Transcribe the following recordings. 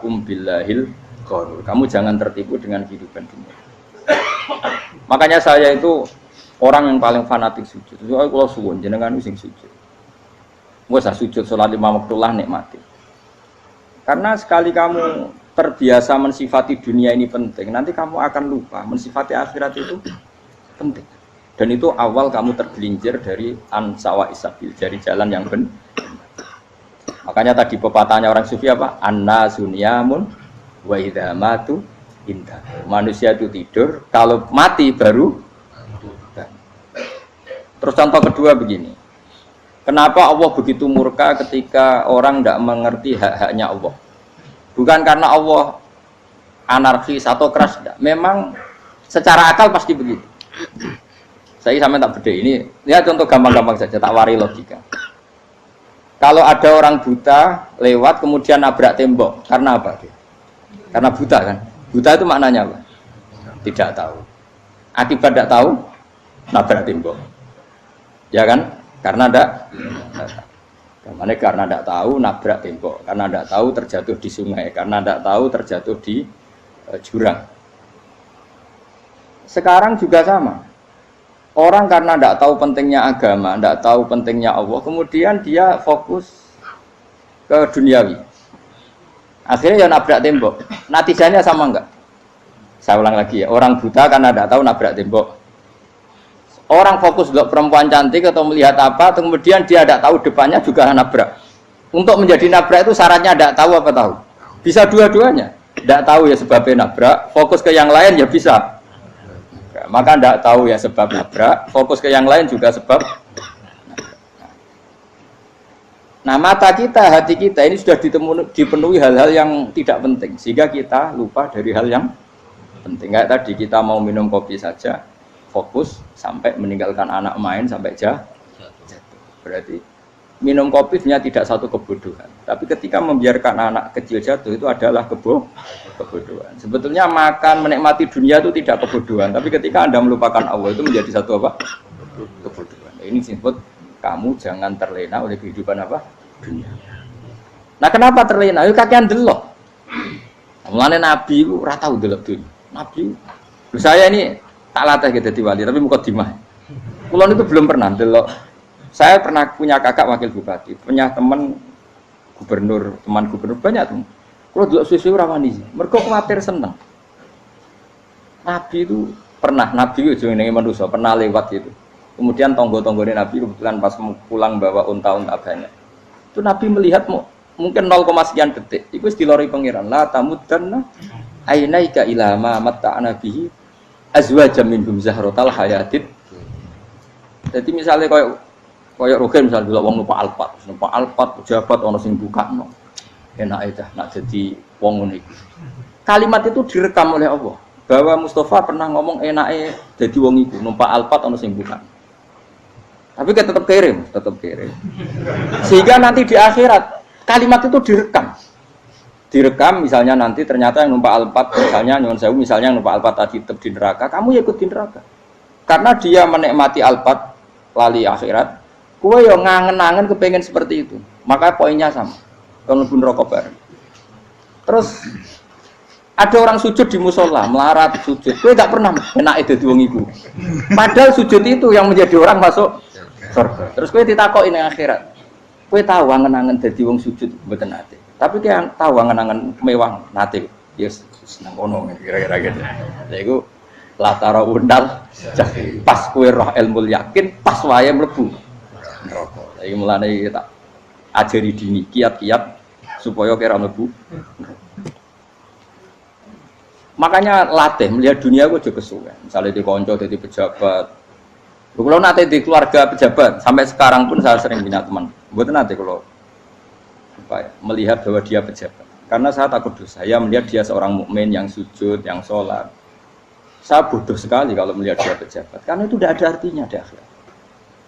yagurrakum billahil gharur. Kamu jangan tertipu dengan kehidupan dunia. Makanya saya itu orang yang paling fanatik sujud. Soalnya kalau suwun jenengan sing sujud. Wes sujud salat 5 waktu lah nikmati. Karena sekali kamu terbiasa mensifati dunia ini penting, nanti kamu akan lupa mensifati akhirat itu penting. Dan itu awal kamu tergelincir dari ansawa isabil, dari jalan yang benar. Makanya tadi pepatahnya orang sufi apa? An-nasu niyamun wa idza matu indah. Manusia itu tidur, kalau mati baru. Terus contoh kedua begini. Kenapa Allah begitu murka ketika orang tidak mengerti hak-haknya Allah? Bukan karena Allah anarkis atau keras, tidak. Memang secara akal pasti begitu. Saya sampai tak beda ini. Ya contoh gampang-gampang saja, tak wari logika. Kalau ada orang buta lewat kemudian nabrak tembok, karena apa? Karena buta kan? Buta itu maknanya apa? Tidak tahu. Akibat tidak tahu, nabrak tembok. Ya kan? Karena tidak tahu nabrak tembok, karena tidak tahu terjatuh di sungai, karena tidak tahu terjatuh di jurang. Sekarang juga sama. Orang karena tidak tahu pentingnya agama, tidak tahu pentingnya Allah, kemudian dia fokus ke duniawi. Akhirnya ya nabrak tembok. Natijanya sama enggak? Saya ulang lagi ya. Orang buta karena tidak tahu nabrak tembok. Orang fokus untuk perempuan cantik atau melihat apa, kemudian dia tidak tahu depannya juga nabrak. Untuk menjadi nabrak itu syaratnya tidak tahu apa tahu. Bisa dua-duanya. Tidak tahu ya sebabnya nabrak, fokus ke yang lain ya bisa. Maka tidak tahu ya sebab nabrak, fokus ke yang lain juga sebab. Nah mata kita, hati kita ini sudah dipenuhi hal-hal yang tidak penting, sehingga kita lupa dari hal yang penting. Kayak tadi kita mau minum kopi saja, fokus sampai meninggalkan anak main sampai jatuh. Berarti minum kopi sebenarnya tidak satu kebodohan, tapi ketika membiarkan anak kecil jatuh itu adalah kebodohan. Sebetulnya makan menikmati dunia itu tidak kebodohan, tapi ketika Anda melupakan Allah itu menjadi satu apa? Kebodohan. Ini disebut kamu jangan terlena oleh kehidupan apa? Dunia. Nah kenapa terlena? Itu kakean delok. Mulane Nabi itu ora tau delok dunia. Nabi saya ini tak latih gitu di wali, tapi mukadimah. Kulon itu belum pernah delok. Saya pernah punya kakak wakil bupati, punya teman gubernur banyak tuh. Kalau delok susu rawani sih, mereka khawatir seneng. Nabi itu pernah, Nabi itu jenenge manusia pernah lewat itu. Kemudian tonggo-tonggone Nabi kebetulan pas pulang bawa unta-unta banyak. Itu Nabi melihat mungkin 0, sekian detik. Itu dilori pangeran. La tamuddanna ainaika ila ma matta'na bihi azwajam minhum zahratal hayatid. Jadi misalnya koyo rogen misalnya delok wong numpak Alphard pejabat ana sing bukakno. Enak aja nak jadi wong ngono iku. Kalimat itu direkam oleh Allah bahwa Mustafa pernah ngomong enake dadi wong iku numpak Alphard ana sing bukakno. Tapi kan tetap kirim. Sehingga nanti di akhirat kalimat itu direkam misalnya nanti ternyata yang numpak Alphard misalnya nyuwun sewu misalnya yang numpak Alphard tadi tetap di neraka, kamu ya ikut di neraka. Karena dia menikmati Alphard lali akhirat, kowe yo ngangen-angen kepengen seperti itu. Maka poinnya sama. Kalau pun rokok bareng. Terus ada orang sujud di musola, melarat sujud. Kowe enggak pernah enake dadi wong iku. Padahal sujud itu yang menjadi orang masuk surga. Terus kowe ditakoki ning akhirat. Kowe tahu angen-angen dadi wong sujud mboten ate. Tapi kayak tahu angen-angen mewah nate. Yes, seneng kono kira-kira gitu. Lha iku latara undal pas kowe roh ilmu yakin pas wae mlebu neraka. Iki mulane tak ajari dini kiat-kiat supaya kira mlebu. Makanya latih melihat dunia ku aja kesuwen. Misalnya di konco dadi pejabat. Kalau nanti di keluarga pejabat sampai sekarang pun saya sering punya teman. Mboten nanti kalau melihat bahwa dia pejabat. Karena saya takut dosa. Saya melihat dia seorang mukmin yang sujud, yang sholat. Saya bodoh sekali kalau melihat dia pejabat. Karena itu tidak ada artinya di akhirat.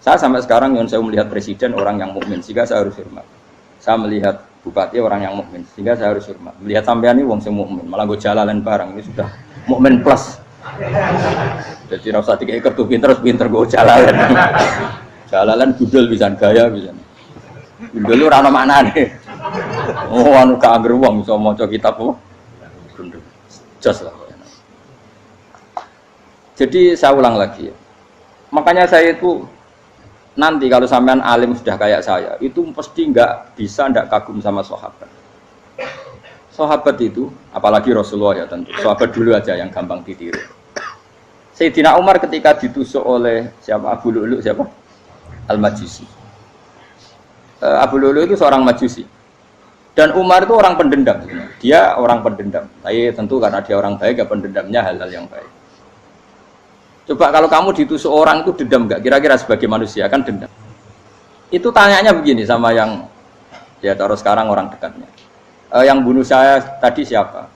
Saya sampai sekarang yang saya melihat presiden orang yang mukmin, sehingga saya harus hormat. Saya melihat bupati orang yang mukmin, sehingga saya harus hormat. Melihat sampean ini wong sing mukmin, malah gue jalalan barang ini sudah mukmin plus. Jadi rasa tiga kartu pinter gue jalalan. Jalalan gudel bisa gaya bisa. Gudel lu rano mana nih? Oh, anu gak angger wong iso maca kitab apa? Gundul. Jos lah. Jadi saya ulang lagi ya. Makanya saya itu nanti kalau sampean alim sudah kayak saya, itu pasti nggak kagum sama sahabat. Sahabat itu, apalagi Rasulullah ya tentu. Sahabat dulu aja yang gampang ditiru. Sayyidina Umar ketika ditusuk oleh siapa? Abu Lu'lu' siapa? Al-Majusi. Abu Lu'lu' itu seorang Majusi. Dan Umar itu orang pendendam. Dia orang pendendam. Tapi tentu karena dia orang baik, ya pendendamnya hal-hal yang baik. Coba kalau kamu ditusuk orang itu dendam nggak? Kira-kira sebagai manusia kan dendam. Itu tanyanya begini sama yang ya taruh sekarang orang dekatnya. Yang bunuh saya tadi siapa?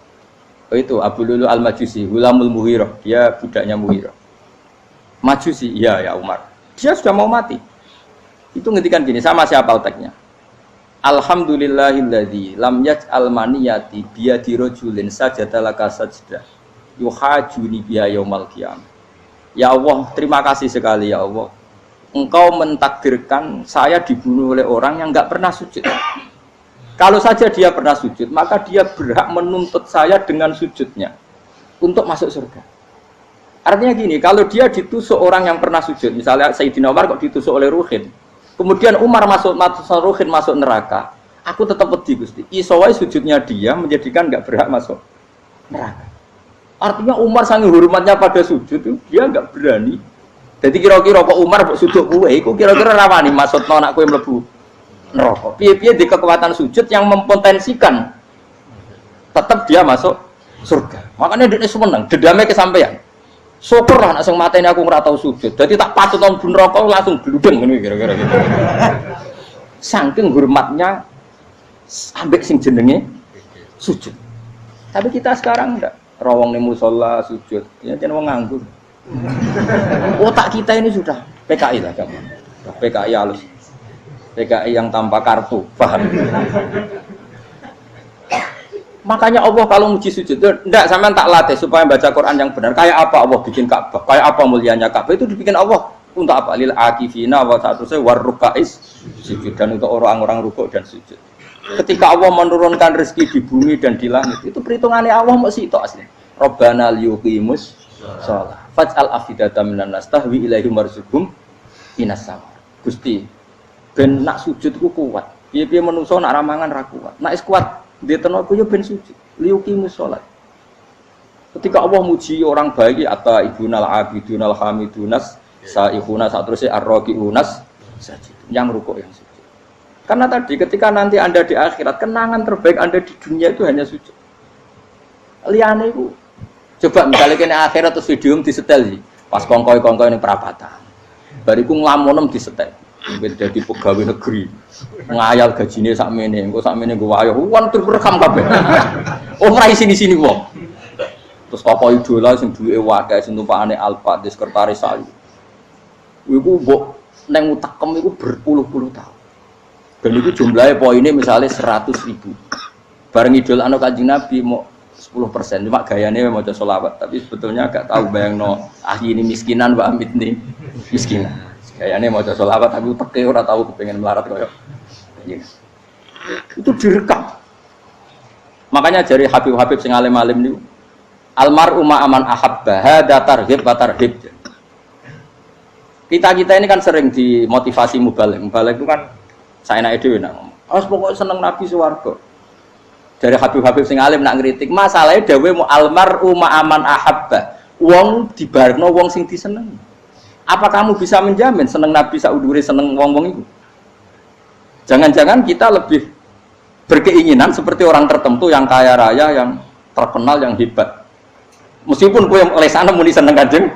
Itu Abu Lu'lu' Al-Majusi, Hulamul Muhirah. Dia budaknya Muhirah. Majusi, iya ya Umar. Dia sudah mau mati. Itu ngendikan gini, sama siapa otaknya? Alhamdulillahilladzi lam yaj'al maniyati biyadi rajulin sajadalaka sajdah yuhajuni biha yaumal qiyamah. Ya Allah, terima kasih sekali ya Allah. Engkau mentakdirkan saya dibunuh oleh orang yang enggak pernah sujud. Kalau saja dia pernah sujud, maka dia berhak menuntut saya dengan sujudnya untuk masuk surga. Artinya gini, kalau dia ditusuk orang yang pernah sujud, misalnya Sayyidina Umar kok ditusuk oleh Ruhin, kemudian Umar masuk Ruhin masuk neraka, aku tetap pedih Gusti. Isowai sujudnya dia menjadikan enggak berhak masuk neraka. Artinya Umar sangat hormatnya pada sujud itu dia enggak berani. Jadi kira-kira kok Umar sujud kowe iku kira-kira rawani maksudno anak kowe mlebu neraka. Piye-piye di kekuatan sujud yang mempotensikan tetap dia masuk surga. Makanya dia seneng, dendamnya kesampaian. Syukurlah nek sing mateni aku ora tau sujud. Jadi tak patut nang neraka langsung gludeng ngene kira-kira gitu. Saking hormatnya ambek sing jenenge sujud. Tapi kita sekarang enggak. Rawong ning musala sujud, ya jeneng wong nganggur. Otak kita ini sudah PKI lah kamu. PKI halus. PKI yang tanpa kartu, paham? Makanya Allah kalau muji sujud, enggak sampean tak latih supaya baca Quran yang benar. Kayak apa Allah bikin Ka'bah? Kayak apa mulianya Ka'bah? Itu dibikin Allah untuk apa? Lil akifina wa satusai warrukais sujud, dan untuk orang-orang rukuk dan sujud. Ketika Allah menurunkan rezeki di bumi dan di langit, itu perhitungannya Allah masih itu asli. Rabbana liyuqimus shalah faj'al afidatan minan nas tahwi ilaihim warzuqhum minas sama. Gusti, ben nak sujud ku kuat. Piye-piye menungso nak ramangan ra kuat. Nak is kuat diteno ku yo ben sujud. Liyuqimus shalah. Ketika Allah muji orang baik atau ibunal abidunal hamidunas saihuna satruse arraqiunas sajid. Yang rukuk yang sujud. Karena tadi ketika nanti Anda di akhirat, kenangan terbaik Anda di dunia itu hanya sujud. Liane itu coba misalnya kena akhirat terus video disetel sih. Pas kongkoi-kongkoi ini perapatan. Bariku nglamonem disetel. Beda di pegawai negeri. Ngayal gajine sakmene, engko sakmene nggo wayo. Wan terekam kabeh. Oh ora sini-sini wong. Terus tokoh idola sing duwe wae sing tumpakane Alfa di sekretaris saya. Iku mbok neng utekem iku berpuluh-puluh tahun. Dan itu jumlahnya poinnya misalnya 100.000. Bareng idol anu Kanjeng Nabi mau 10%, cuma gayanya mau sholawat. Tapi sebetulnya agak tahu bayang no ahli ini miskinan, Mbak Amit ini miskinan. Gayanya mau sholawat tapi teke ora tahu kepengen melarat koyo. Itu direkam. Makanya dari Habib-habib sing alim-alim niku almar'u ma'aman ahabba hada targhib wa tarhib. Kita ini kan sering dimotivasi mubaligh. Mubaligh itu kan saya naik dewe nang. Pokoknya seneng Nabi swarga. Dari Habib-habib sing alim nak ngritik, masalahnya dewe mu almar'u ma'aman ahabba. Wong dibarno wong sing disenengi. Apa kamu bisa menjamin seneng Nabi saudure seneng wong-wong itu? Jangan-jangan kita lebih berkeinginan seperti orang tertentu yang kaya raya, yang terkenal, yang hebat. Meskipun kowe oleh sana muni seneng Kanjeng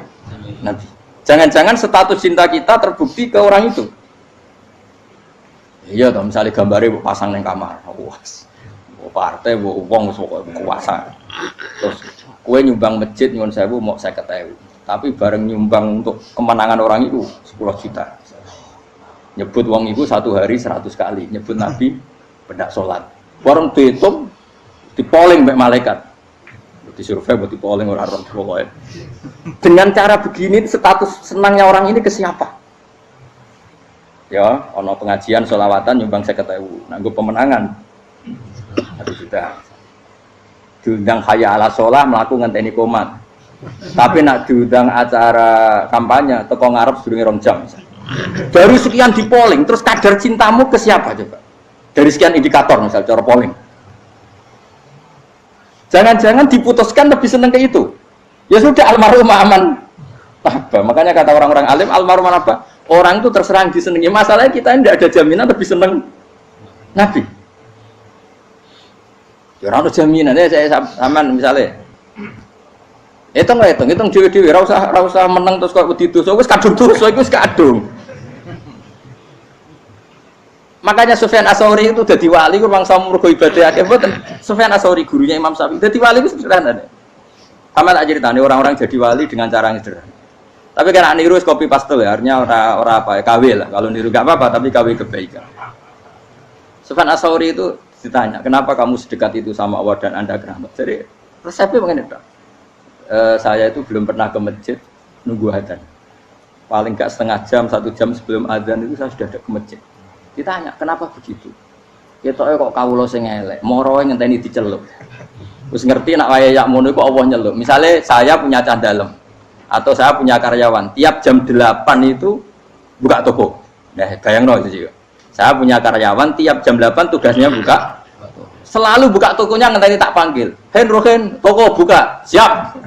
Nabi. Jangan-jangan status cinta kita terbukti ke orang itu. Iya toh, misalnya gambarnya pasang neng kamar, puas, partai, uang, kuasa. Terus, kue nyumbang masjid nyuwun sewu mau 50.000, tapi bareng nyumbang untuk kemenangan orang itu 10 juta. Nyebut uang itu satu hari 100 kali, nyebut Nabi bedak sholat. Warung dihitung, dipoling mbak malaikat, disurvei buat dipoling orang pokoknya. Dengan cara begini, status senangnya orang ini ke siapa? Ya, ono pengajian sholawatan nyumbang 50.000, nanggo pemenangan 1 juta. Diundang hayya ala sholah mlaku ngenteni komat. Tapi nak diundang acara kampanye teko ngarep sedurunge 2 jam. Dari sekian di polling, terus kadar cintamu ke siapa coba? Dari sekian indikator misal cara polling. Jangan-jangan diputuskan lebih seneng ke itu. Ya sudah almarhum aman. Apa? Makanya kata orang-orang alim almarhum apa? Orang itu terserah disenangi. Masalahnya kita tidak ada jaminan lebih seneng Nabi. Ya ora ono jaminan ya saya sampean misale. Hitung dhewe-dhewe ora usah meneng terus kok wedi dosa wis kadung dosa iku wis kadung. Makanya Sufyan Ats-Tsauri itu dadi wali ku mangsa mergo ibadah akeh mboten. Sufyan Ats-Tsauri gurunya Imam Syafi'i. Dadi wali ku sederhana. Sama tak ceritane orang-orang jadi wali dengan cara yang sederhana. Tapi kan niru copy paste ya, artinya ora apa ya KW lah. Kalau niru enggak apa-apa tapi KW kebaikan. Sufyan Ats-Tsauri itu ditanya, "Kenapa kamu sedekat itu sama Allah dan Anda keramat?" Jadi resepnya begini, Pak. Saya itu belum pernah ke masjid nunggu adzan. Paling enggak setengah jam, 1 jam sebelum adzan itu saya sudah ada ke masjid. Ditanya, "Kenapa begitu?" Ketoke kok kawula sing elek, moroe ngenteni diceluk. Wis ngerti nek wayahe yak ngono iku Allah nyeluk. Misale saya punya candalem atau saya punya karyawan, tiap jam 8 itu buka toko. Nah, bayangno itu juga. Saya punya karyawan tiap jam 8 tugasnya buka. Selalu buka tokonya ngenteni tak panggil. Rohen, toko buka, siap.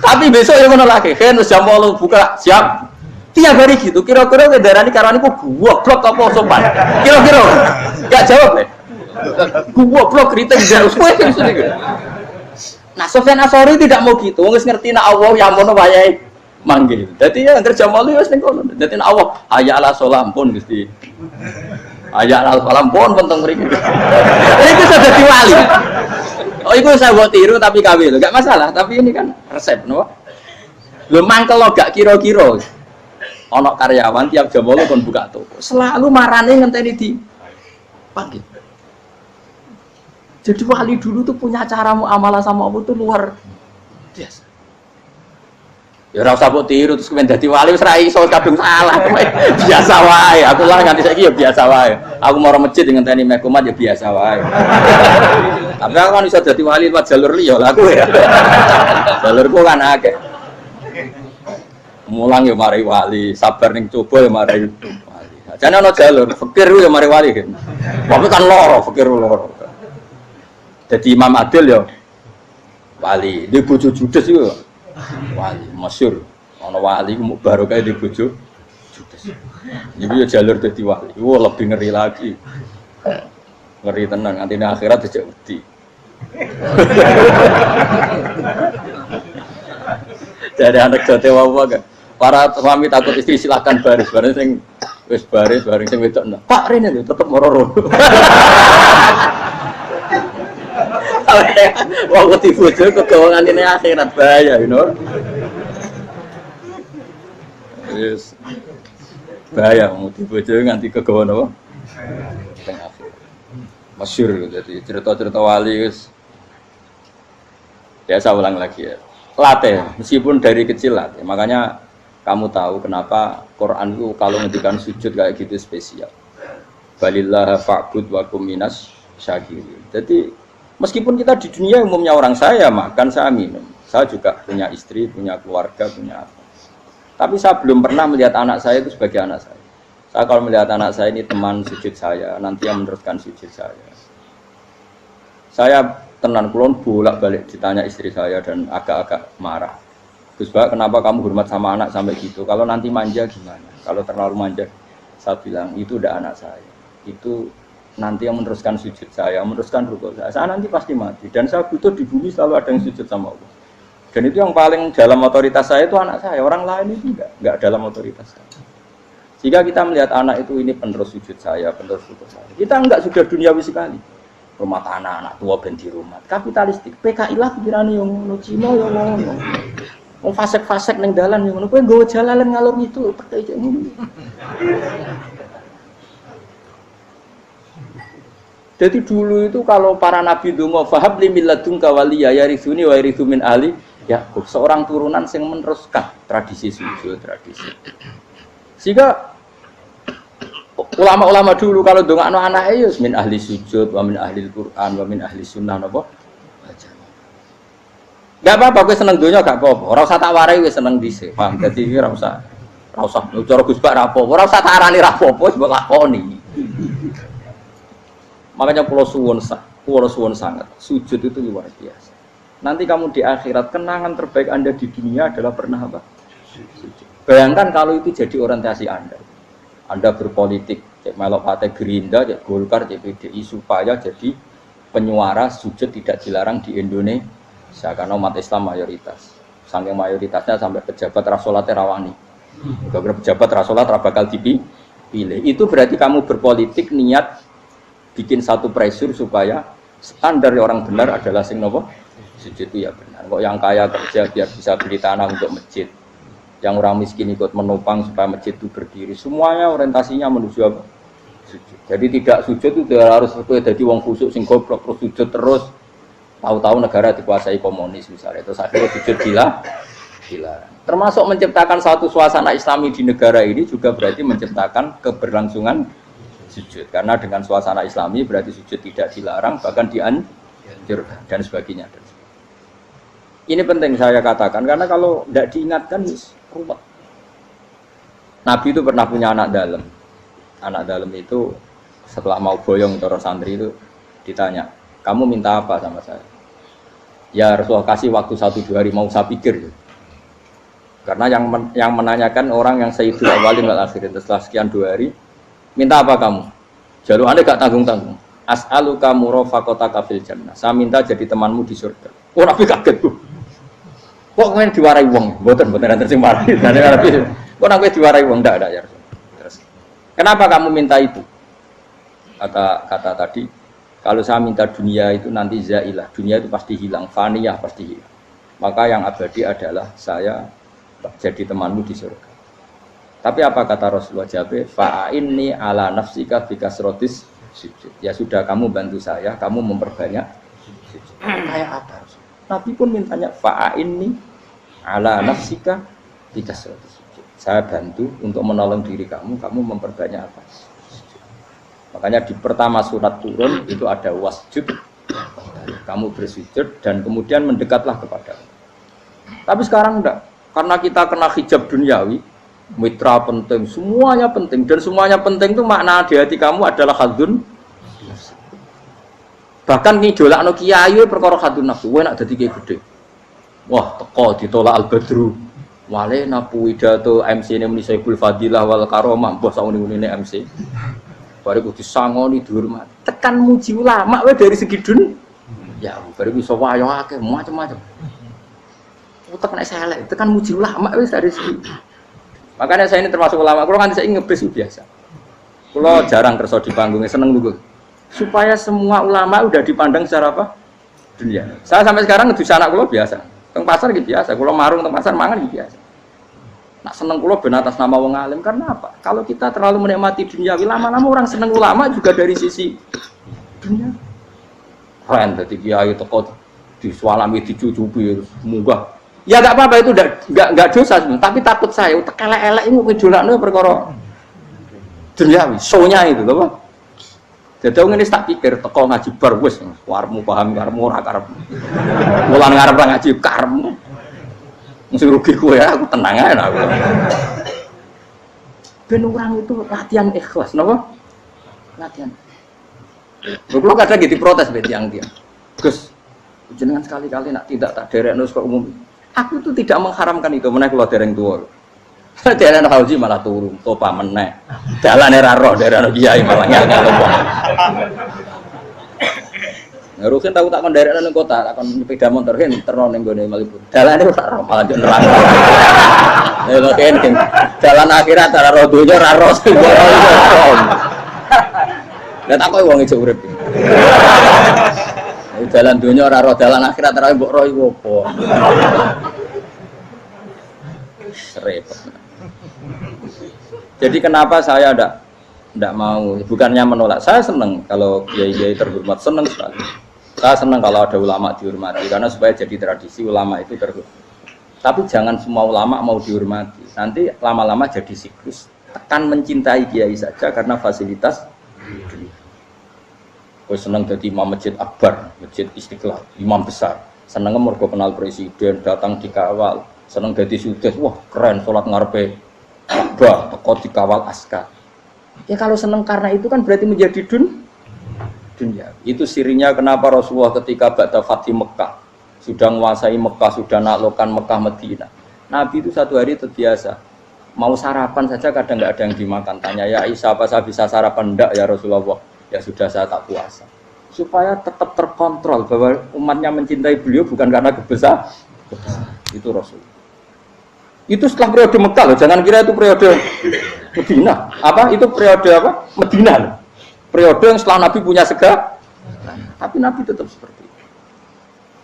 Tapi besok ya ngono lagi. Jam 8 buka, siap. Tiap hari gitu. Kira-kira kendaraan karaniku goblok apa sopan? Kira-kira enggak jawab deh. Goblok kritik jauh. Nah, Sufyan Ats-Tsauri tidak mau gitu. Wong wis ngerti nek Allah yang mono wayahe manggil. Dadi ya kerja malu wis ning kono. Dadi nek Allah hayya ala sholah pun Gusti. Hayya ala sholah pun penting mriki. Iku sudah dadi wali. Oh, iku saya buat tiru tapi KW lho, enggak masalah, tapi ini kan resep no. Lho mangkel gak kira-kira. Ana karyawan tiap jam 8 kon buka toko. Selalu marane ngenteni di panggil. Jadi wali dulu tuh punya cara muamalah sama Allah tuh luar biasa. Ya ora usah mbok tiru terus kemen dadi wali wis ra iso kadung salah. Biasa wae. Aku lah nganti saiki ya biasa wae. Aku maro masjid ngenteni meh komat ya biasa wae. Tapi aku kan iso dadi wali lewat jalur liya lah aku ya. Jalurku kan akeh. Mulang ya mari wali, sabar ning coba ya mari wali. Jane ana jalur fikir ya mari wali kan. Tapi kan loro, fikir loro. Jadi Imam Adil ya wali, di bojo judes itu wali, masyhur. Ana wali ku barokah di bojo judes. Iku ya jalur dadi wali. Wah lebih ngeri lagi. Ngeri tenan nganti akhirat dijak wedi. Jadi anak jote wae para suami takut istri silakan baris sing wis baris sing wedok. Pak rene lho tetep mororo. Waktu bojo kegawangan ini akhirat bahaya, you know. Yes. Bahaya waktu bojo nganti kegawan apa? Teng akhirat. Masyhur jadi cerita-cerita wali wis. Ya saya ulang lagi ya. Latih, meskipun dari kecil latih. Makanya kamu tahu kenapa Quran itu kalau ngendikan sujud kayak gitu spesial. Balillah fa'bud wa kum minas syakirin. Jadi meskipun kita di dunia umumnya orang saya makan, saya minum. Saya juga punya istri, punya keluarga, punya apa. Tapi saya belum pernah melihat anak saya itu sebagai anak saya. Saya kalau melihat anak saya ini teman sujud saya, nanti yang meneruskan sujud saya. Saya tenan kulon bolak-balik ditanya istri saya dan agak-agak marah. Gus Pak, kenapa kamu hormat sama anak sampai gitu? Kalau nanti manja gimana? Kalau terlalu manja, saya bilang itu udah anak saya. Itu nanti yang meneruskan sujud saya, meneruskan rukuk saya. Saya nanti pasti mati dan saya butuh di bumi selalu ada yang sujud sama Allah. Dan itu yang paling dalam otoritas saya itu anak saya. Orang lain itu enggak dalam otoritas saya. Jika kita melihat anak itu ini penerus sujud saya, penerus rukuk saya. Kita enggak sudah duniawi sekali. Rumah anak tua ben di rumah. Kapitalistik. PKI lah pikirannya yang ngono, Cina yang ngono. Mau fasek-fasek neng dalan yang ngono. Kowe nggawa jalalan ngalor itu pakai aja ngono. Jadi dulu itu kalau para nabi donga fahab li milladun kawaliya yarithuni wa yarithu min ahli Yakub, seorang turunan yang meneruskan tradisi sujud, tradisi. Sehingga ulama-ulama dulu kalau ndongakno anake ya min ahli sujud, wa min ahli Quran, wa min ahli sunnah napa? Enggak apa-apa kowe seneng donya gak apa-apa. Ora usah tak warai wis seneng dhisik. Paham? Dadi ora usah cara Gus Bak ra apa-apa. Ora usah tak arani ra apa-apa wis mbok lakoni. Makanya pulau suwon sangat. Sujud itu luar biasa. Nanti kamu di akhirat kenangan terbaik Anda di dunia adalah pernah apa? Sujud. Bayangkan kalau itu jadi orientasi Anda. Anda berpolitik, cek melok partai Gerindra, cek Golkar, cek PDI supaya jadi penyuara sujud tidak dilarang di Indonesia karena umat Islam mayoritas. Saking mayoritasnya sampai pejabat rasolat rawani. Beberapa pejabat rasolat bakal dipilih. Itu berarti kamu berpolitik niat bikin satu pressure supaya standar orang benar adalah sing nopo sujud itu ya benar. Kok yang kaya kerja biar bisa beli tanah untuk masjid. Yang orang miskin ikut menopang supaya masjid itu berdiri. Semuanya orientasinya menuju apa? Sujud. Jadi tidak sujud itu harus jadi wong khusuk sing goblok terus sujud terus. Tahu-tahu negara dikuasai komunis misalnya. Terus akhirnya sujud dilarang. Termasuk menciptakan satu suasana Islami di negara ini juga berarti menciptakan keberlangsungan sujud. Karena dengan suasana Islami berarti sujud tidak dilarang bahkan dianjurkan dan sebagainya. Ini penting saya katakan karena kalau tidak diingatkan ruwet. Nabi itu pernah punya anak dalam. Anak dalam itu setelah mau boyong cara santri itu ditanya, kamu minta apa sama saya? Ya Rasulullah kasih waktu 1-2 hari mau saya pikir. Karena yang menanyakan orang yang Sayyidul Awwalin wal Akhirin setelah sekian 2 hari, minta apa kamu? Jaluannya gak tanggung-tanggung. As'aluka murafaqataka fil jannah. Saya minta jadi temanmu di surga. Oh Nabi kaget tuh. Kok kalian diwarai wong? Mboten nanti sing marahi. Kok nabi diwarai wong ndak ya. Terus, kenapa kamu minta itu? Kata tadi, kalau saya minta dunia itu nanti zailah. Dunia itu pasti hilang, faniyah pasti hilang. Maka yang abadi adalah saya jadi temanmu di surga. Tapi apa kata Rasulullah Jabir? Fa'inni ala nafsika bikasrotis sujud. Ya sudah kamu bantu saya, kamu memperbanyak sujud. Kayak apa? Nabi pun mintanya fa'inni ala nafsika bikasrotis sujud. Saya bantu untuk menolong diri kamu memperbanyak apa? Sujud. Makanya di pertama surat turun itu ada wasjud. Kamu bersujud dan kemudian mendekatlah kepada Allah. Tapi sekarang enggak. Karena kita kena hijab duniawi, mitra penting, semuanya penting dan semuanya penting itu makna di hati kamu adalah khadzun. Bahkan ngidolakno kiai perkara khadzun nafsu, wae nak dadi kiai gede. Wah, teko ditolak al-badru. Wale napu widato MC ne muni Saiful Fadilah wal Karomah, mbah sauni-unine MC. Bariku disangoni dihormat. Tekan muji ulama wae dari segi dun. Ya, bariku iso wayo akeh macam-macam. Utek nek selek, tekan muji ulama wis dari segi. Makanya saya ini termasuk ulama, kalau kan saya ngebis biasa. Kalau jarang kerja di panggungnya, seneng dulu. Supaya semua ulama udah dipandang secara apa? Dunia. Saya sampai sekarang ngedus anak kulo biasa. Teng pasar gitu biasa. Kulo marung teng pasar mangan gitu biasa. Nak seneng kulo ben atas nama wong alim karena apa? Kalau kita terlalu menikmati dunia, lama-lama orang seneng ulama juga dari sisi dunia. Keren, jadi kiai teko disualami dicucupi munggah. Ya enggak apa-apa itu enggak dosa sebenarnya, tapi takut saya utek elek-elek iku ngejolakno perkara duniawi, show-nya itu lho, Pak. Jadi ngene tak pikir teko ngaji bar wis warmu paham karepmu ora karepmu. Mulan ngarep ngaji karepmu. Mesti rugi kowe ya, aku tenang ae aku. Ben orang itu latihan ikhlas, napa? Latihan. Kalau kadang gitu protes be tiang-tiang. Gus, jenengan sekali-kali nak tidak tak derekno kok umum. Aku itu tidak mengharamkan itu, menaik kalau dereng tua. Dereng haji malah turun, topa meneh. Jalan era roh, dereng kiai malah nyala topa. Ngerusin tahu tak kon dereng nang kota, tak kon sepeda motor kan terno ning gone Malibu. Jalan itu roh malah jon neraka. Lha kene jalan akhirat ora roh donya ora roh. Lah tak kowe wong ijo urip. Jalan dunia ora roh, jalan akhirat ora mbok roh iku apa. Repot. Jadi kenapa saya ndak mau, bukannya menolak. Saya senang kalau kiai-kiai terhormat, senang sekali. Saya senang kalau ada ulama dihormati karena supaya jadi tradisi ulama itu terhormat. Tapi jangan semua ulama mau dihormati. Nanti lama-lama jadi siklus. tekan mencintai kiai saja karena fasilitas dunia. Kowe seneng dadi imam masjid akbar, masjid Istiqlal, imam besar. Seneng mergo kenal presiden, datang dikawal. Seneng dadi sugih, wah keren salat ngarepe Ka'bah, teko dikawal askar. Ya kalau seneng karena itu kan berarti menjadi dunia. Itu sirinya kenapa Rasulullah ketika ba'da Fathi Mekah sudah menguasai Mekah, sudah naklukkan Mekah Madinah. Nabi itu satu hari terbiasa mau sarapan saja kadang nggak ada yang dimakan. Tanya ya Aisyah, apa saya bisa sarapan? Enggak ya Rasulullah. Ya sudah saya tak puasa. Supaya tetap terkontrol bahwa umatnya mencintai beliau bukan karena kebesaran. Itu Rasul. Itu setelah periode Mekah loh. Jangan kira itu periode Medina. Apa? Itu periode apa? Medina loh. Periode yang setelah Nabi punya segala. Tapi Nabi tetap seperti itu.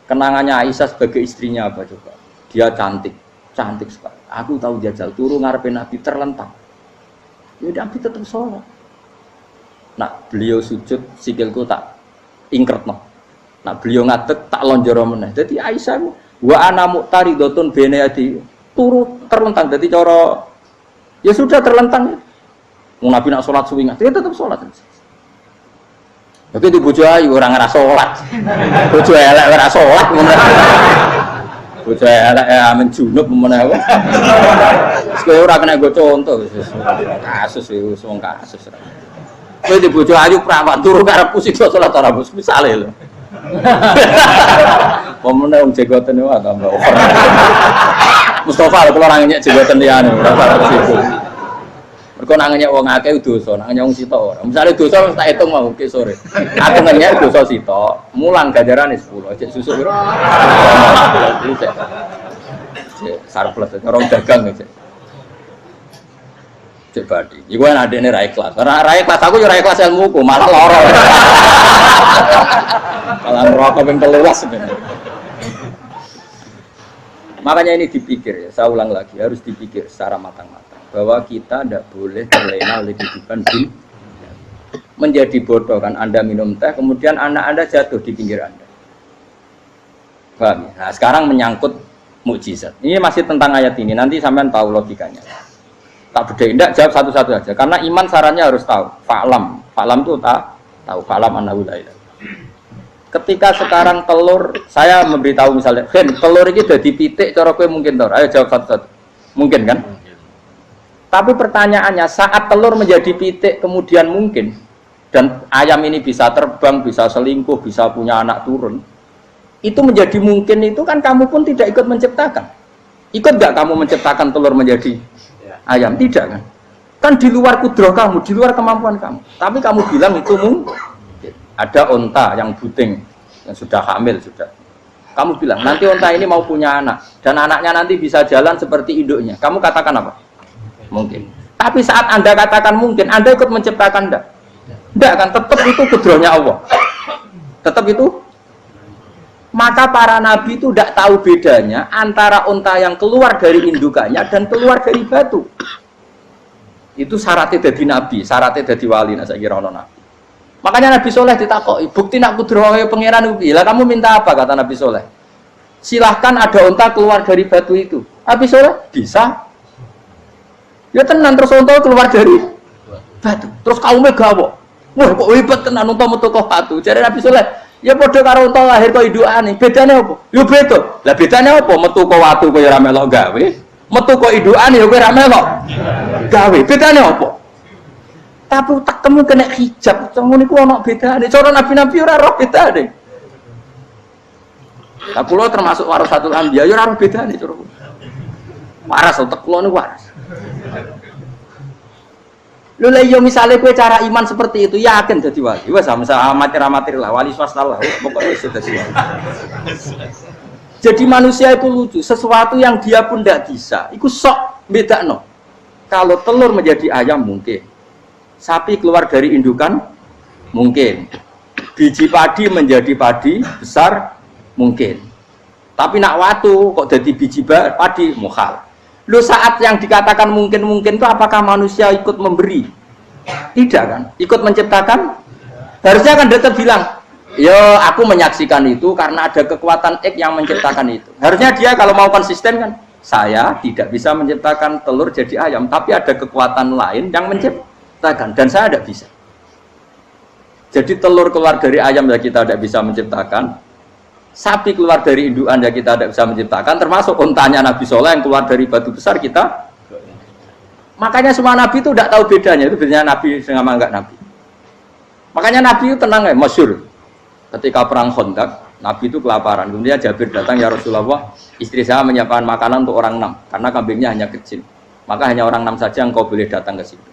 Kenangannya Aisyah sebagai istrinya apa coba? Dia cantik sekali. Aku tahu jajal turun ngarepin Nabi terlentang. Ya Nabi tetap sholat. Nah beliau sujud sikilku tak ingkretno. Nah beliau ngadeg tak lonjoro meneh. Jadi Aisyah wa ana muqtaridotun bene adi turu terlentang. Jadi cara ya sudah terlentang. Wong Nabi nak sholat suwi dia tetap sholat. Tapi di bojo ayu ora ngerasa sholat. Bojo elek ora sholat meneh. Bojo elek amen junub meneh. Kowe ora kena go contoh kasus wis wong kasus. Kowe di bojo ayu prawan turu karepku sida salat ora bos misale lho. Pomene wong jegoten wae tambah over. Mustofa kula ora nyek jegoten liyane ora salah situ. Mergo nak nyek wong akeh dosa, nak nyek wong sita ora. Misale dosa tak hitung mau ke sore. Aku nyek dosa sita, mulang ganjarane 10. Cek susuk piro? Cek sarplus orang dagang cek. Cek badi. Iku kan adene ra ikhlas. Ra ikhlas aku yo ra ikhlas ilmuku, malah lara. Malah ngerokok ping 13 sebenarnya. Makanya ini dipikir ya, saya ulang lagi, harus dipikir secara matang-matang bahwa kita tidak boleh terlena oleh kehidupan dunia. Menjadi bodoh kan Anda minum teh, kemudian anak Anda jatuh di pinggir Anda. Paham ya? Nah, sekarang menyangkut mukjizat. Ini masih tentang ayat ini, nanti sampean tahu logikanya. Tak bedain, tidak jawab satu-satu aja. Karena iman sarannya harus tahu. Fa'lam itu tahu. Fa'lam annahu la ilaha. Ketika sekarang telur, saya memberitahu misalnya, telur ini udah dipitik, cara kowe mungkin tahu. Ayo jawab satu-satu. Mungkin kan? Tapi pertanyaannya, saat telur menjadi pitik kemudian mungkin, dan ayam ini bisa terbang, bisa selingkuh, bisa punya anak turun, itu menjadi mungkin itu kan kamu pun tidak ikut menciptakan. Ikut gak kamu menciptakan telur menjadi ayam? Tidak kan? Kan di luar kudrah kamu, di luar kemampuan kamu. Tapi kamu bilang itu mungkin. Ada onta yang buting, yang sudah hamil sudah. Kamu bilang nanti onta ini mau punya anak dan anaknya nanti bisa jalan seperti induknya. Kamu katakan apa? Mungkin. Tapi saat Anda katakan mungkin, Anda ikut menciptakan enggak? Enggak kan? Tetap itu kudrahnya Allah. Tetap itu. Maka para nabi itu tidak tahu bedanya antara onta yang keluar dari indukannya dan keluar dari batu. Itu syaratnya jadi nabi, syaratnya jadi wali. Nah, saya kira ono nabi. Makanya Nabi Soleh ditakoki, bukti nak kudrahe pangeran ubi. Lah kamu minta apa kata Nabi Soleh? Silahkan ada unta keluar dari batu itu. Nabi Soleh bisa. Ya tenan terus unta keluar dari batu. Terus kaumnya gawok. Wah kok hebat tenan unta metu kok batu. Jare Nabi Soleh, ya padha karo unta lahir kok indukane. Bedane apa? Ya beda. Lah bedane apa? Metu kok watu kok ya ora melok gawe. Metu kok indukane ya kowe ora melok gawe. Bedane apa? Tapi tak temu kena hijab, ngono niku ana bedane. Cara nabi-nabi ora roh bedane. Lah kula termasuk warasatul anbiya ya ora roh bedane cara kula. Waras utek kula niku waras. Lho lha yo misale kowe cara iman seperti itu yakin dadi wali. Wes sama amatir lah wali swasta lah pokoke wis dadi wali. Jadi manusia itu lucu, sesuatu yang dia pun tidak bisa, iku sok bedakno. Kalau telur menjadi ayam mungkin. Sapi keluar dari indukan mungkin, biji padi menjadi padi besar mungkin, tapi nak watu kok jadi biji padi mukhal. Lu saat yang dikatakan mungkin itu apakah manusia ikut memberi? Tidak kan? Ikut menciptakan? Harusnya kan tetap bilang, yo aku menyaksikan itu karena ada kekuatan X yang menciptakan itu. Harusnya dia kalau mau konsisten kan, Saya tidak bisa menciptakan telur jadi ayam, tapi ada kekuatan lain yang menciptakan, dan saya tidak bisa. Jadi telur keluar dari ayam ya kita tidak bisa menciptakan, sapi keluar dari indukan ya kita tidak bisa menciptakan, termasuk untanya Nabi Soleh yang keluar dari batu besar kita. Makanya semua Nabi itu tidak tahu bedanya, itu bedanya Nabi sama enggak Nabi. Makanya Nabi itu tenang ya, masyhur. Ketika perang Khandaq, Nabi itu kelaparan. Kemudian Jabir datang, ya Rasulullah, istri saya menyiapkan makanan untuk orang 6, karena kambingnya hanya kecil. Maka hanya orang 6 saja yang kau boleh datang ke situ.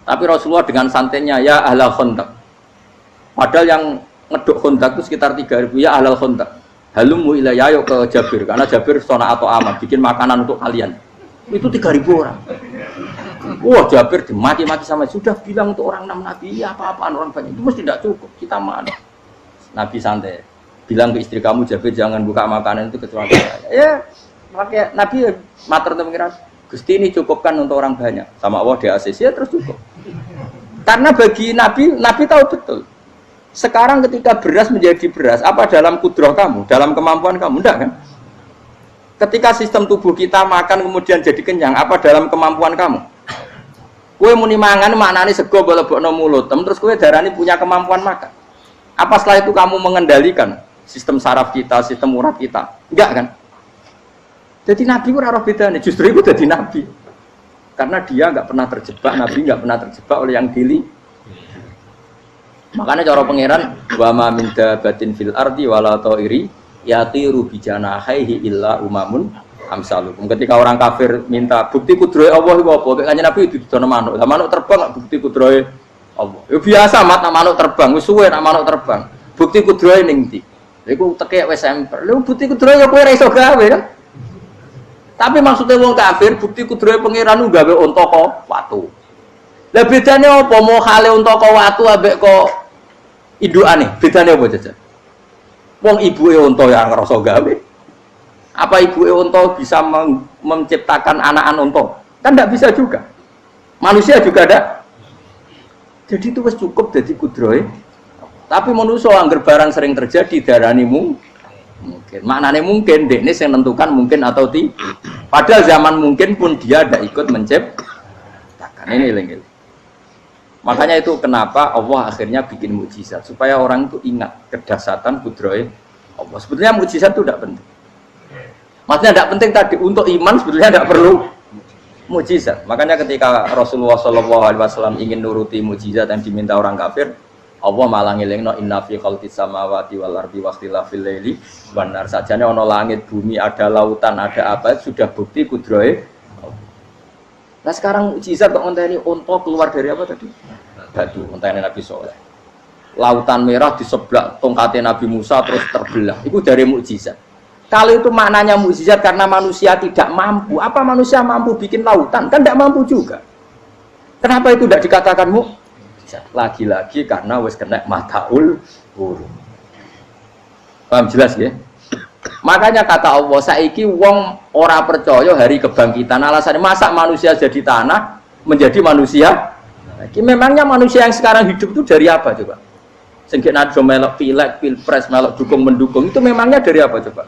Tapi Rasulullah dengan santainya, ya ahlal Khandaq. Padahal yang ngeduk Khandaq itu sekitar 3.000, ya ahlal Khandaq. Halumu ilayya, yuk ke Jabir, karena Jabir sona atau aman, bikin makanan untuk kalian. Itu 3.000 orang. Wah, Jabir dimaki-maki sama, sudah bilang untuk orang 6 Nabi, ya apa-apaan orang banyak, itu mesti tidak cukup, kita mana. Nabi santai, bilang ke istri kamu, Jabir jangan buka makanan itu kecuali saya. Ya, makanya Nabi matur pengiran, Gusti ini cukupkan untuk orang banyak. Sama Allah di ACC ya terus cukup. Karena bagi Nabi tahu betul. Sekarang ketika beras menjadi beras, apa dalam kudrah kamu, dalam kemampuan kamu, enggak kan? Ketika sistem tubuh kita makan kemudian jadi kenyang, apa dalam kemampuan kamu? Kue muni mangan maknane sego bolebokno mulut, terus kue darani punya kemampuan makan. Apa setelah itu kamu mengendalikan sistem saraf kita, sistem urat kita? Enggak kan? Jadi Nabi ora roh bedane, justru itu jadi Nabi. Karena dia enggak pernah terjebak, Nabi enggak pernah terjebak oleh yang dili. Makanya cara pangeran wa ma min dabatin fil ardi wala ta'iri yatiru bi janahihi illa umamun amsalukum. Ketika orang kafir minta bukti kudrohe Allah iku apa? Kayaknya Nabi itu didono manuk. Lah manuk terbang bukti kudrohe Allah. Ya biasa mat manuk terbang, wis suwe nak manuk terbang. Bukti kudrohe ning ndi? Iku tekek wis emper. Lha bukti kudrohe ya kowe ora iso gawe kan? Tapi maksudnya wong kafir bukti kudrohe pangeran ku gawe unta kok watu. Lah bedane apa mau hale unta kok watu ambek kok indukane? Bedane apa jajan? Wong ibuke unta ya ngrasa gawe. Apa ibuke unta bisa menciptakan anakan unta? Kan tidak bisa juga. Manusia juga ada. Jadi itu wis cukup jadi kudrohe. Tapi manusia angger barang sering terjadi darani mungkin. Maknane mungkin dekne sing menentukan mungkin atau tidak. Padahal zaman mungkin pun dia tidak ikut menciptakan. Ini eling-eling. Makanya itu kenapa Allah akhirnya bikin mukjizat supaya orang itu ingat kedahsyatan kudrohe Allah. Sebetulnya mukjizat itu tidak penting. Maksudnya tidak penting tadi untuk iman sebetulnya tidak perlu mukjizat. Makanya ketika Rasulullah SAW ingin nuruti mukjizat yang diminta orang kafir, Allah malah ngelingno inna fi khalqis samawati wal ardi wakhtilafil laili wan nar. Sajane ana langit, bumi, ada lautan, ada apa sudah bukti kudrohe. Nah sekarang mukjizat kok ngenteni unta keluar dari apa tadi? Batu, ngenteni Nabi Soleh. Lautan merah diseblak tongkatnya Nabi Musa terus terbelah. Itu dari mukjizat. Kalau itu maknanya mukjizat karena manusia tidak mampu, apa manusia mampu bikin lautan? Kan tidak mampu juga. Kenapa itu tidak dikatakan mukjizat? Lagi-lagi karena wis kena mataul huruf. Paham jelas ya? Makanya kata Allah, saiki wong ora percaya hari kebangkitan. Alasannya masa manusia jadi tanah menjadi manusia? Memangnya manusia yang sekarang hidup itu dari apa coba? Sengke nado melok pilek, pilpres, melok dukung mendukung itu memangnya dari apa coba?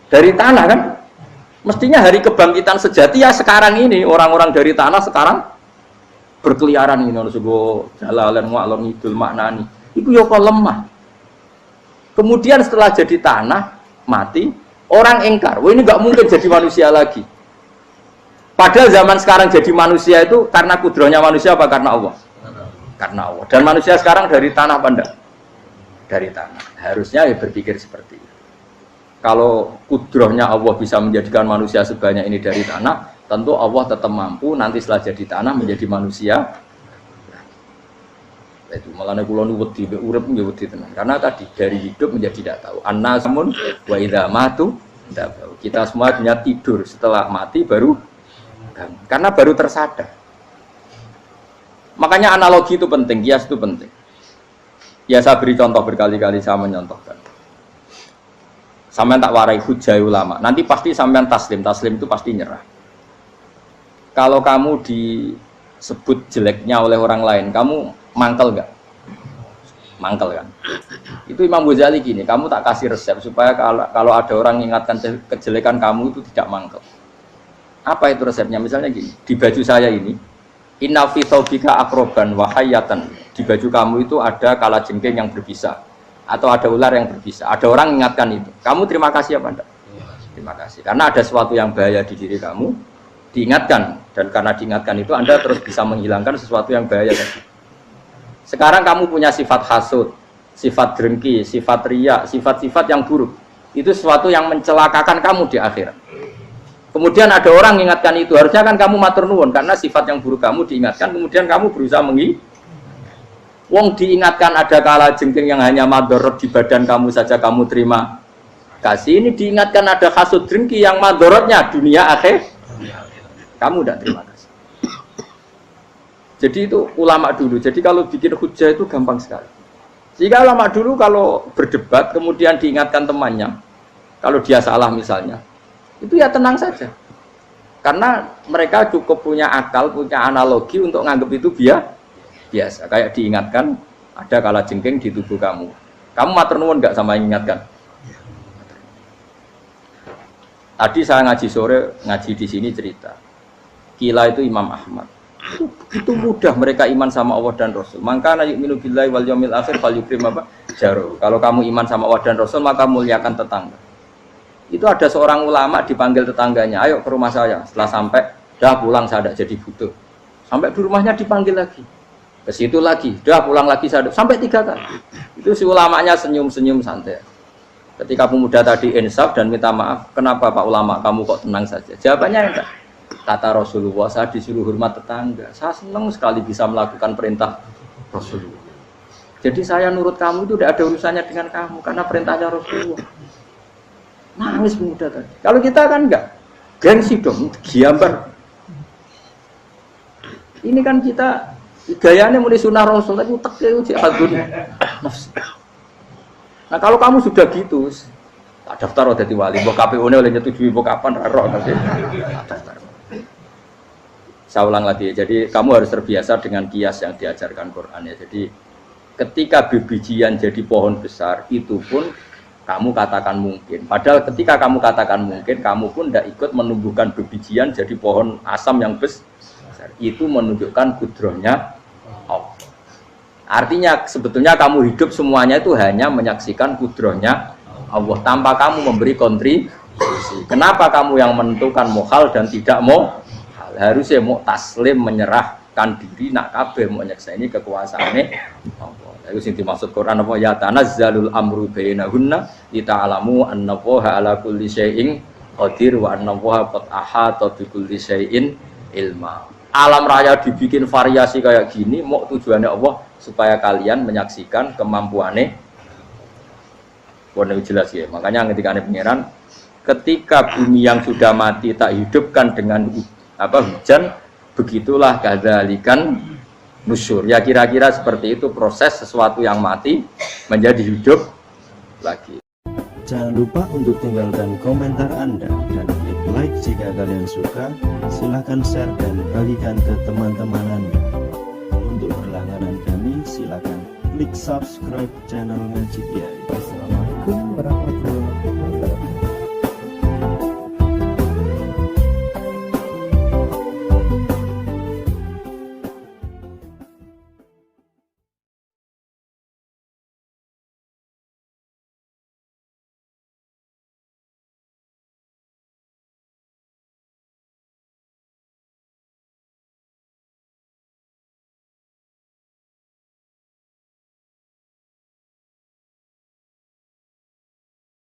Dari tanah kan? Mestinya hari kebangkitan sejati ya sekarang ini orang-orang dari tanah sekarang berkeliaran ini ono sugo jalalan ngalor ngidul maknani. Iku yo kok lemah. Kemudian setelah jadi tanah mati, orang engkar. Wah ini nggak mungkin jadi manusia lagi. Padahal zaman sekarang jadi manusia itu karena kudrohnya manusia apa karena Allah? Karena Allah. Dan manusia sekarang dari tanah apa enggak? Dari tanah. Harusnya ya berpikir seperti itu. Kalau kudrohnya Allah bisa menjadikan manusia sebanyak ini dari tanah, tentu Allah tetap mampu nanti setelah jadi tanah menjadi manusia. Itu malah kula nu wedi urip nggih wedi tenan. Karena tadi dari hidup menjadi tidak tahu. Annasun wa idza matu tidak tahu. Kita semua punya tidur setelah mati baru karena baru tersadar. Makanya analogi itu penting, kias itu penting. Ya saya beri contoh berkali-kali saya menyontohkan. Sampean tak warai hujah ulama. Nanti pasti sampean taslim itu pasti nyerah. Kalau kamu disebut jeleknya oleh orang lain, kamu mangkel nggak? mangkel kan. Itu Imam Ghazali gini, kamu tak kasih resep supaya kalau ada orang mengingatkan kejelekan kamu itu tidak mangkel. Apa itu resepnya? Misalnya gini, di baju saya ini, inna fi thawbika akroban wa hayatan. Di baju kamu itu ada kalajengking yang berbisa atau ada ular yang berbisa. Ada orang mengingatkan itu. Kamu terima kasih apa enggak? Terima kasih. Karena ada sesuatu yang bahaya di diri kamu, diingatkan, dan karena diingatkan itu Anda terus bisa menghilangkan sesuatu yang bahaya tadi. Sekarang kamu punya sifat hasud, sifat dengki, sifat riya, sifat-sifat yang buruk. Itu sesuatu yang mencelakakan kamu di akhirat. Kemudian ada orang mengingatkan itu, harusnya kan kamu matur nuwun karena sifat yang buruk kamu diingatkan, kemudian kamu berusaha wong diingatkan ada kalajengking yang hanya madorot di badan kamu saja kamu terima kasih. Ini diingatkan ada hasud dengki yang madorotnya dunia akhir, kamu tidak terima kasih. Jadi itu ulama dulu. Jadi kalau bikin hujah itu gampang sekali. Jika ulama dulu kalau berdebat kemudian diingatkan temannya, kalau dia salah misalnya, itu ya tenang saja. Karena mereka cukup punya akal, punya analogi untuk nganggap itu biasa. Kayak diingatkan ada kalajengking di tubuh kamu. Kamu matur nuwun enggak sama ingatkan? Tadi saya ngaji sore, ngaji di sini cerita. Kila itu Imam Ahmad. Itu mudah mereka iman sama Allah dan Rasul. Maka yu'minu billahi wal yaumil akhir falyukrim apa? Jaru. Kalau kamu iman sama Allah dan Rasul maka muliakan tetangga. Itu ada seorang ulama dipanggil tetangganya, ayo ke rumah saya. Setelah sampai, dah pulang saya tidak jadi butuh. Sampai di rumahnya dipanggil lagi. Ke situ lagi, dah pulang lagi saya sampai 3 kali. Itu si ulamanya senyum-senyum santai. Ketika pemuda tadi insaf dan minta maaf, kenapa Pak Ulama kamu kok tenang saja? Jawabannya enggak. Kata Rasulullah, saya disuruh hormat tetangga. Saya senang sekali bisa melakukan perintah Rasulullah. Jadi saya nurut kamu itu tidak ada urusannya dengan kamu karena perintahnya Rasulullah. Nangis pemuda tadi. Kalau kita kan enggak, gengsi dong, giambar. Ini kan kita gayanya mulai sunnah Rasul, tapi uteknya uji hadun nafsi. Nah kalau kamu sudah gitu, tak daftar jadi wali, mbok KPU-nya oleh nyetujui mbok kapan raro nanti. Daftar. Saya ulang lagi, jadi kamu harus terbiasa dengan kias yang diajarkan Quran ya. Jadi ketika bibijian jadi pohon besar, itu pun kamu katakan mungkin. Padahal ketika kamu katakan mungkin, kamu pun tidak ikut menumbuhkan bibijian jadi pohon asam yang besar. Itu menunjukkan kudrohnya Allah. Artinya sebetulnya kamu hidup semuanya itu hanya menyaksikan kudrohnya Allah tanpa kamu memberi kontribusi. Kenapa kamu yang menentukan mohal dan tidak mau? Harusnya mau taslim menyerahkan diri nak kabeh mau nyekseni kekuasaane Allah. Itu sing dimaksud Quran apa ya tanazzalul amru bainahunna lita'lamu annallaha ala kulli syai'in qadir wa annallaha qad ahata bi kulli syai'in ilma. Alam raya dibikin variasi kayak gini mau tujuannya Allah supaya kalian menyaksikan kemampuannya. Warna jelas ya. Makanya ketika pangeran ketika bumi yang sudah mati tak hidupkan dengan hujan, begitulah kadzalikan nusyur. Ya kira-kira seperti itu proses sesuatu yang mati menjadi hidup lagi. Jangan lupa untuk tinggalkan komentar Anda dan klik like jika kalian suka. Silahkan share dan bagikan ke teman-teman Anda. Untuk berlangganan kami silahkan klik subscribe channel Ngaji Kiai. Wassalamualaikum warahmatullahi wabarakatuh.